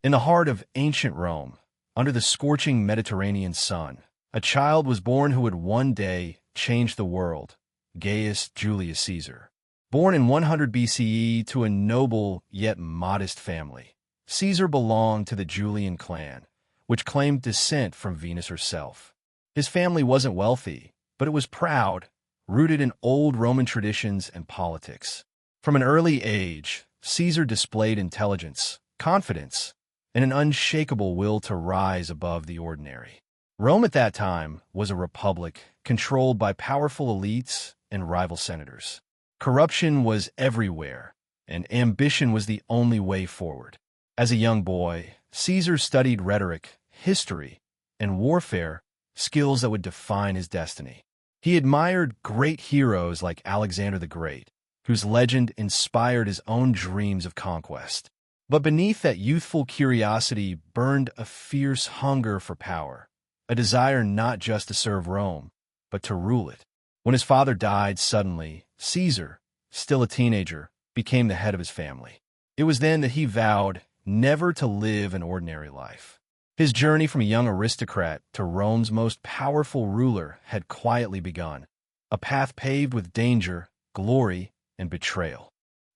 In the heart of ancient Rome, under the scorching Mediterranean sun, a child was born who would one day change the world, Gaius Julius Caesar. Born in 100 BCE to a noble yet modest family, Caesar belonged to the Julian clan, which claimed descent from Venus herself. His family wasn't wealthy, but it was proud, rooted in old Roman traditions and politics. From an early age, Caesar displayed intelligence, confidence, and an unshakable will to rise above the ordinary. Rome at that time was a republic controlled by powerful elites and rival senators. Corruption was everywhere, and ambition was the only way forward. As a young boy, Caesar studied rhetoric, history, and warfare, skills that would define his destiny. He admired great heroes like Alexander the Great, whose legend inspired his own dreams of conquest. But beneath that youthful curiosity burned a fierce hunger for power, a desire not just to serve Rome, but to rule it. When his father died suddenly, Caesar, still a teenager, became the head of his family. It was then that he vowed never to live an ordinary life. His journey from a young aristocrat to Rome's most powerful ruler had quietly begun, a path paved with danger, glory, and betrayal.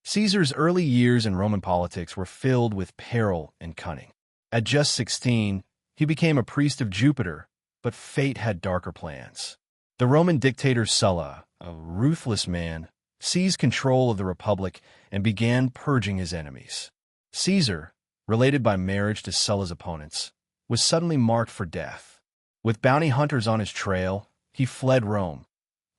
Caesar's early years in Roman politics were filled with peril and cunning. At just 16, he became a priest of Jupiter, but fate had darker plans. The Roman dictator Sulla, a ruthless man, seized control of the republic and began purging his enemies. Caesar, related by marriage to Sulla's opponents, was suddenly marked for death. With bounty hunters on his trail, he fled Rome,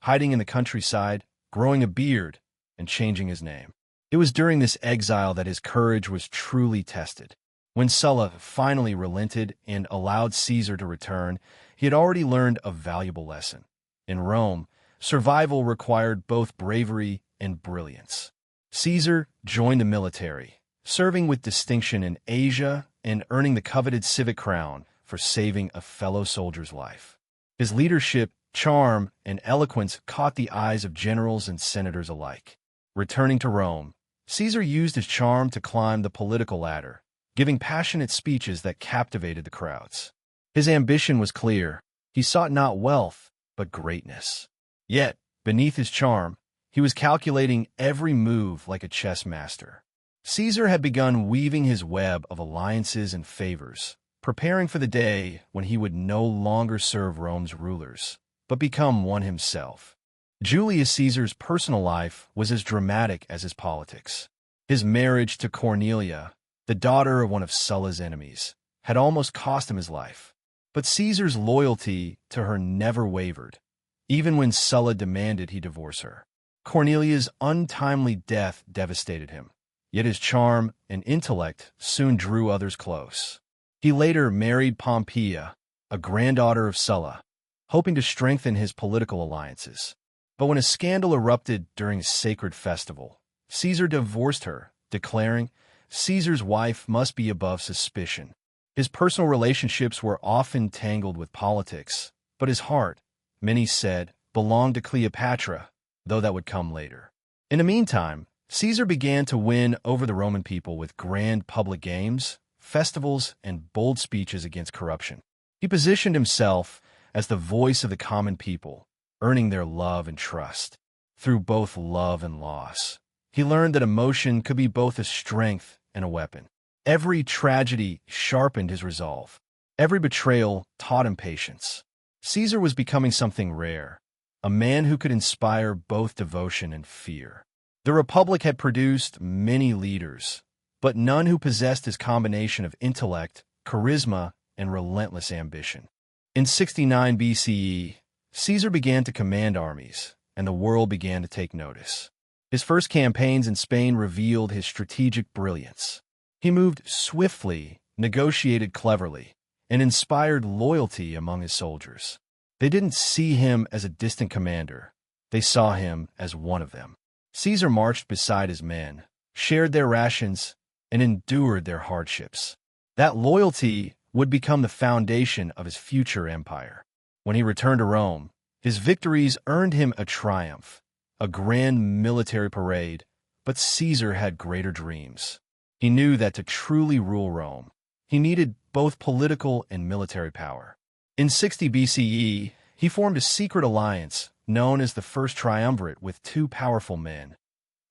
hiding in the countryside, growing a beard, and changing his name. It was during this exile that his courage was truly tested. When Sulla finally relented and allowed Caesar to return, he had already learned a valuable lesson. In Rome, survival required both bravery and brilliance. Caesar joined the military, serving with distinction in Asia and earning the coveted civic crown for saving a fellow soldier's life. His leadership, charm, and eloquence caught the eyes of generals and senators alike. Returning to Rome, Caesar used his charm to climb the political ladder, giving passionate speeches that captivated the crowds. His ambition was clear. He sought not wealth, but greatness. Yet, beneath his charm, he was calculating every move like a chess master. Caesar had begun weaving his web of alliances and favors, preparing for the day when he would no longer serve Rome's rulers, but become one himself. Julius Caesar's personal life was as dramatic as his politics. His marriage to Cornelia, the daughter of one of Sulla's enemies, had almost cost him his life. But Caesar's loyalty to her never wavered, even when Sulla demanded he divorce her. Cornelia's untimely death devastated him, yet his charm and intellect soon drew others close. He later married Pompeia, a granddaughter of Sulla, hoping to strengthen his political alliances. But when a scandal erupted during a sacred festival, Caesar divorced her, declaring, "Caesar's wife must be above suspicion." His personal relationships were often tangled with politics, but his heart, many said, belonged to Cleopatra, though that would come later. In the meantime, Caesar began to win over the Roman people with grand public games, festivals, and bold speeches against corruption. He positioned himself as the voice of the common people, earning their love and trust. Through both love and loss, he learned that emotion could be both a strength and a weapon. Every tragedy sharpened his resolve. Every betrayal taught him patience. Caesar was becoming something rare, a man who could inspire both devotion and fear. The Republic had produced many leaders, but none who possessed his combination of intellect, charisma, and relentless ambition. In 69 BCE, Caesar began to command armies, and the world began to take notice. His first campaigns in Spain revealed his strategic brilliance. He moved swiftly, negotiated cleverly, and inspired loyalty among his soldiers. They didn't see him as a distant commander. They saw him as one of them. Caesar marched beside his men, shared their rations, and endured their hardships. That loyalty would become the foundation of his future empire. When he returned to Rome, his victories earned him a triumph, a grand military parade, but Caesar had greater dreams. He knew that to truly rule Rome, he needed both political and military power. In 60 BCE, he formed a secret alliance known as the First Triumvirate with two powerful men,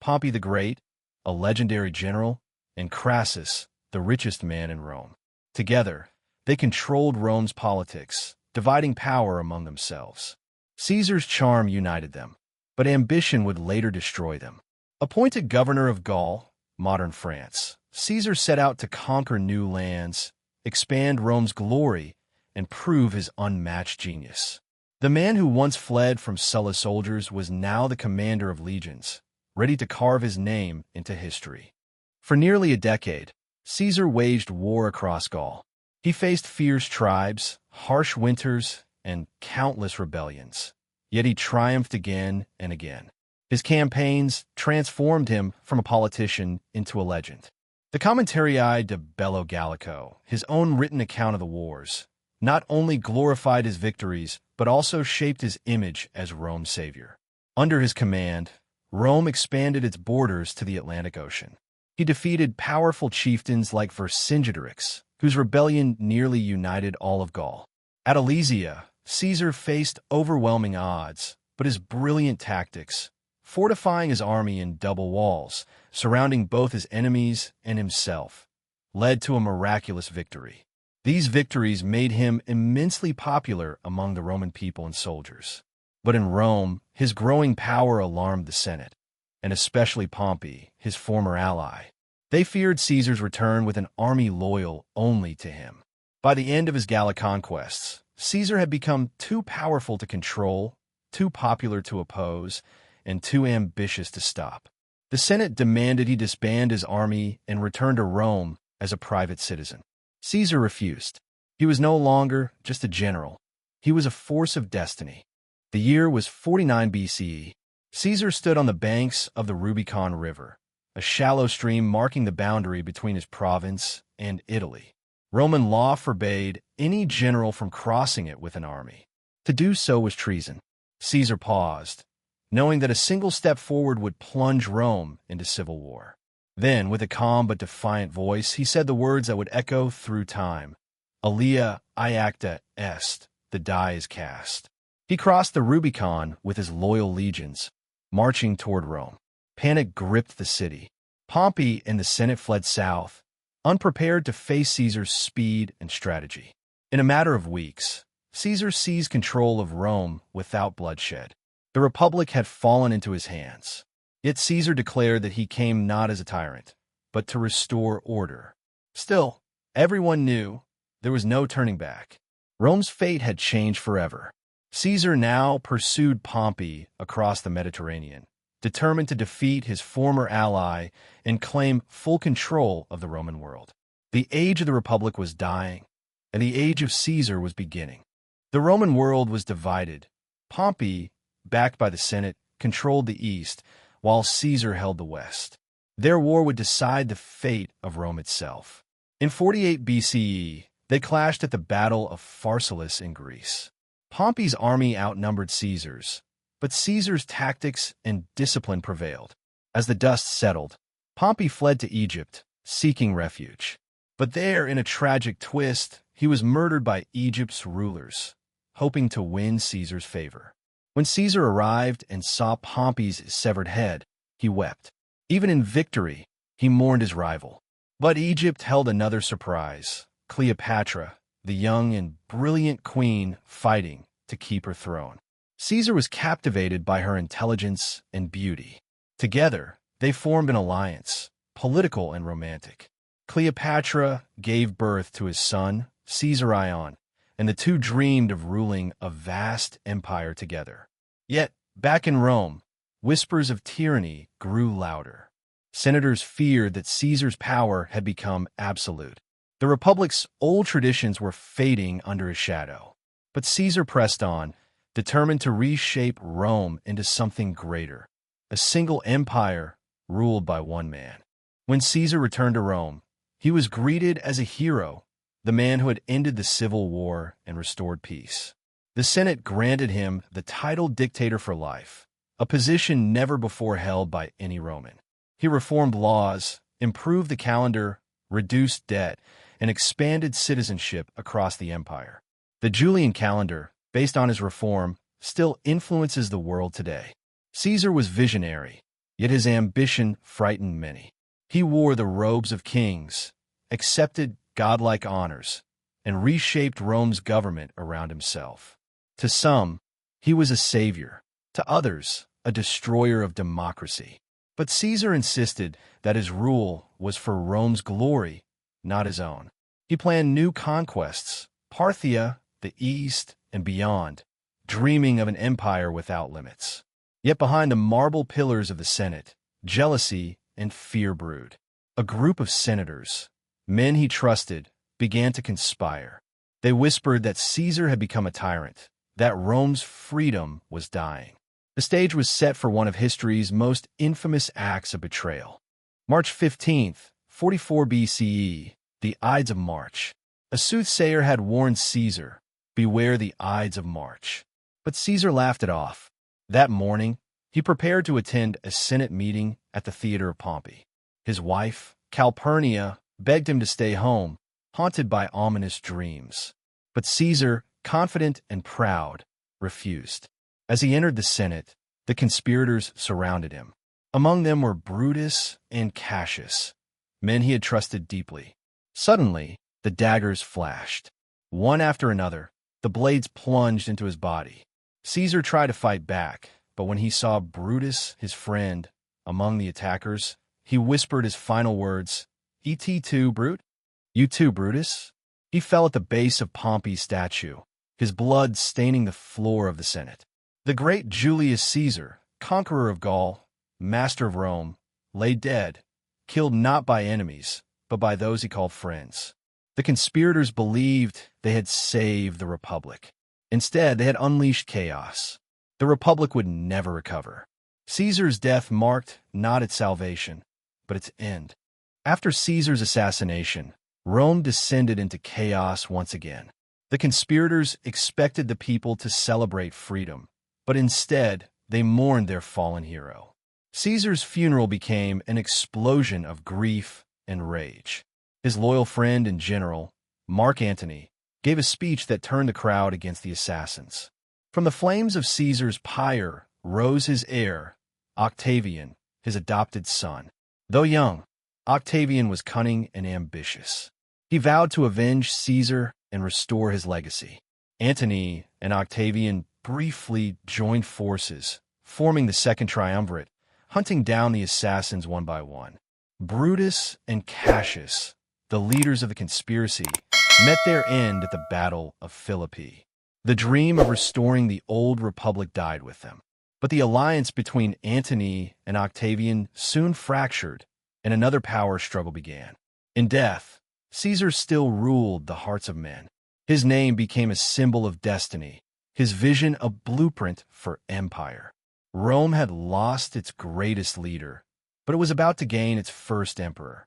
Pompey the Great, a legendary general, and Crassus, the richest man in Rome. Together, they controlled Rome's politics, dividing power among themselves. Caesar's charm united them, but ambition would later destroy them. Appointed governor of Gaul, modern France, Caesar set out to conquer new lands, expand Rome's glory, and prove his unmatched genius. The man who once fled from Sulla's soldiers was now the commander of legions, ready to carve his name into history. For nearly a decade, Caesar waged war across Gaul. He faced fierce tribes, harsh winters, and countless rebellions. Yet he triumphed again and again. His campaigns transformed him from a politician into a legend. The Commentarii de Bello Gallico, his own written account of the wars, not only glorified his victories, but also shaped his image as Rome's savior. Under his command, Rome expanded its borders to the Atlantic Ocean. He defeated powerful chieftains like Vercingetorix, whose rebellion nearly united all of Gaul. At Alesia, Caesar faced overwhelming odds, but his brilliant tactics, fortifying his army in double walls, surrounding both his enemies and himself, led to a miraculous victory. These victories made him immensely popular among the Roman people and soldiers. But in Rome, his growing power alarmed the Senate, and especially Pompey, his former ally. They feared Caesar's return with an army loyal only to him. By the end of his Gallic conquests, Caesar had become too powerful to control, too popular to oppose, and too ambitious to stop. The Senate demanded he disband his army and return to Rome as a private citizen. Caesar refused. He was no longer just a general. He was a force of destiny. The year was 49 BCE. Caesar stood on the banks of the Rubicon River, a shallow stream marking the boundary between his province and Italy. Roman law forbade any general from crossing it with an army. To do so was treason. Caesar paused, knowing that a single step forward would plunge Rome into civil war. Then, with a calm but defiant voice, he said the words that would echo through time. Alia iacta est, the die is cast. He crossed the Rubicon with his loyal legions, marching toward Rome. Panic gripped the city. Pompey and the Senate fled south, unprepared to face Caesar's speed and strategy. In a matter of weeks, Caesar seized control of Rome without bloodshed. The Republic had fallen into his hands. Yet Caesar declared that he came not as a tyrant, but to restore order. Still, everyone knew there was no turning back. Rome's fate had changed forever. Caesar now pursued Pompey across the Mediterranean, determined to defeat his former ally and claim full control of the Roman world. The age of the Republic was dying, and the age of Caesar was beginning. The Roman world was divided. Pompey, backed by the Senate, controlled the east, while Caesar held the west. Their war would decide the fate of Rome itself. In 48 BCE, they clashed at the Battle of Pharsalus in Greece. Pompey's army outnumbered Caesar's, but Caesar's tactics and discipline prevailed. As the dust settled, Pompey fled to Egypt, seeking refuge. But there, in a tragic twist, he was murdered by Egypt's rulers, hoping to win Caesar's favor. When Caesar arrived and saw Pompey's severed head, he wept. Even in victory, he mourned his rival. But Egypt held another surprise: Cleopatra, the young and brilliant queen, fighting to keep her throne. Caesar was captivated by her intelligence and beauty. Together, they formed an alliance, political and romantic. Cleopatra gave birth to his son, Caesarion, and the two dreamed of ruling a vast empire together. Yet, back in Rome, whispers of tyranny grew louder. Senators feared that Caesar's power had become absolute. The Republic's old traditions were fading under his shadow. But Caesar pressed on, determined to reshape Rome into something greater, a single empire ruled by one man. When Caesar returned to Rome, he was greeted as a hero, the man who had ended the civil war and restored peace. The Senate granted him the title dictator for life, a position never before held by any Roman. He reformed laws, improved the calendar, reduced debt, and expanded citizenship across the empire. The Julian calendar, based on his reform, still influences the world today. Caesar was visionary, yet his ambition frightened many. He wore the robes of kings, accepted godlike honors, and reshaped Rome's government around himself. To some, he was a savior. To others, a destroyer of democracy. But Caesar insisted that his rule was for Rome's glory, not his own. He planned new conquests, Parthia, the East, and beyond, dreaming of an empire without limits. Yet behind the marble pillars of the Senate, jealousy and fear brewed. A group of senators, men he trusted, began to conspire. They whispered that Caesar had become a tyrant, that Rome's freedom was dying. The stage was set for one of history's most infamous acts of betrayal. March 15th, 44 BCE, the Ides of March. A soothsayer had warned Caesar, "Beware the Ides of March." But Caesar laughed it off. That morning, he prepared to attend a Senate meeting at the theater of Pompey. His wife, Calpurnia, begged him to stay home, haunted by ominous dreams. But Caesar, confident and proud, refused. As he entered the Senate, the conspirators surrounded him. Among them were Brutus and Cassius, men he had trusted deeply. Suddenly, the daggers flashed. One after another, the blades plunged into his body. Caesar tried to fight back, but when he saw Brutus, his friend, among the attackers, he whispered his final words, "Et tu, Brute? You too, Brutus?" He fell at the base of Pompey's statue, his blood staining the floor of the Senate. The great Julius Caesar, conqueror of Gaul, master of Rome, lay dead, killed not by enemies, but by those he called friends. The conspirators believed they had saved the Republic. Instead, they had unleashed chaos. The Republic would never recover. Caesar's death marked not its salvation, but its end. After Caesar's assassination, Rome descended into chaos once again. The conspirators expected the people to celebrate freedom, but instead, they mourned their fallen hero. Caesar's funeral became an explosion of grief and rage. His loyal friend and general, Mark Antony, gave a speech that turned the crowd against the assassins. From the flames of Caesar's pyre rose his heir, Octavian, his adopted son. Though young, Octavian was cunning and ambitious. He vowed to avenge Caesar and restore his legacy. Antony and Octavian briefly joined forces, forming the Second Triumvirate, hunting down the assassins one by one. Brutus and Cassius, the leaders of the conspiracy, met their end at the Battle of Philippi. The dream of restoring the old republic died with them. But the alliance between Antony and Octavian soon fractured, and another power struggle began. In death, Caesar still ruled the hearts of men. His name became a symbol of destiny, his vision a blueprint for empire. Rome had lost its greatest leader, but it was about to gain its first emperor.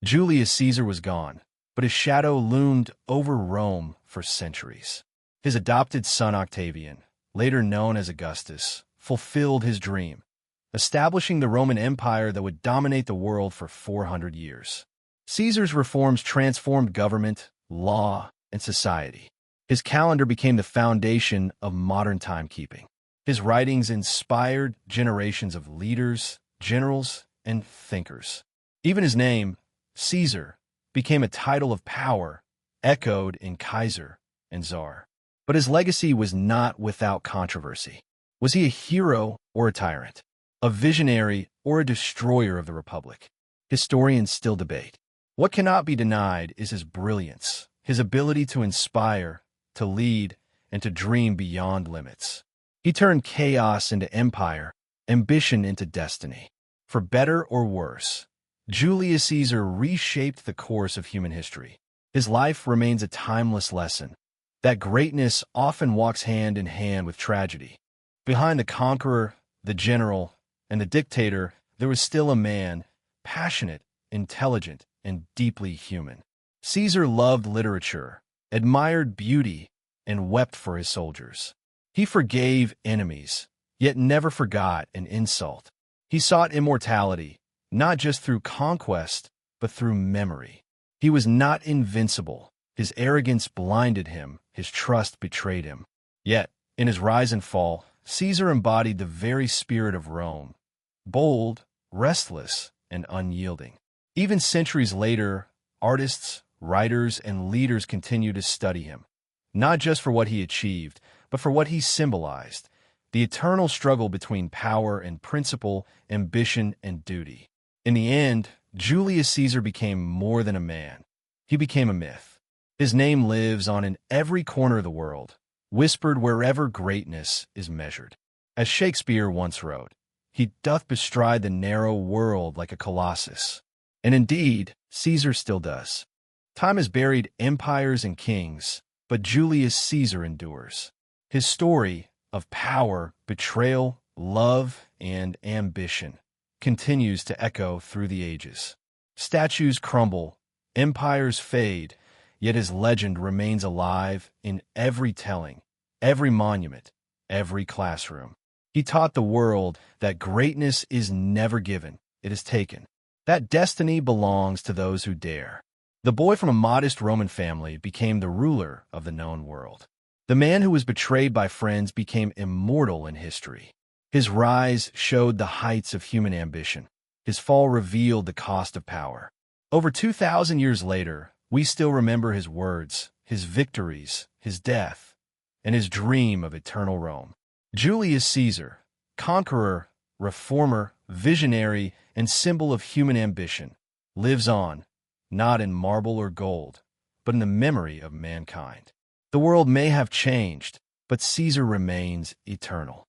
Julius Caesar was gone, but his shadow loomed over Rome for centuries. His adopted son Octavian, later known as Augustus, fulfilled his dream, establishing the Roman Empire that would dominate the world for 400 years. Caesar's reforms transformed government, law, and society. His calendar became the foundation of modern timekeeping. His writings inspired generations of leaders, generals, and thinkers. Even his name, Caesar, became a title of power, echoed in Kaiser and Czar. But his legacy was not without controversy. Was he a hero or a tyrant? A visionary or a destroyer of the Republic? Historians still debate. What cannot be denied is his brilliance, his ability to inspire, to lead, and to dream beyond limits. He turned chaos into empire, ambition into destiny. For better or worse, Julius Caesar reshaped the course of human history. His life remains a timeless lesson that greatness often walks hand in hand with tragedy. Behind the conqueror, the general, and the dictator, there was still a man, passionate, intelligent, and deeply human. Caesar loved literature, admired beauty, and wept for his soldiers. He forgave enemies, yet never forgot an insult. He sought immortality, not just through conquest, but through memory. He was not invincible. His arrogance blinded him, his trust betrayed him. Yet, in his rise and fall, Caesar embodied the very spirit of Rome, bold, restless, and unyielding. Even centuries later, artists, writers, and leaders continue to study him, not just for what he achieved, but for what he symbolized: the eternal struggle between power and principle, ambition and duty. In the end, Julius Caesar became more than a man. He became a myth. His name lives on in every corner of the world, whispered wherever greatness is measured. As Shakespeare once wrote, "He doth bestride the narrow world like a Colossus." And indeed, Caesar still does. Time has buried empires and kings, but Julius Caesar endures. His story of power, betrayal, love, and ambition continues to echo through the ages. Statues crumble, empires fade, yet his legend remains alive in every telling, every monument, every classroom. He taught the world that greatness is never given, it is taken. That destiny belongs to those who dare. The boy from a modest Roman family became the ruler of the known world. The man who was betrayed by friends became immortal in history. His rise showed the heights of human ambition. His fall revealed the cost of power. Over 2,000 years later, we still remember his words, his victories, his death, and his dream of eternal Rome. Julius Caesar, conqueror, reformer, visionary, and symbol of human ambition, lives on, not in marble or gold, but in the memory of mankind. The world may have changed, but Caesar remains eternal.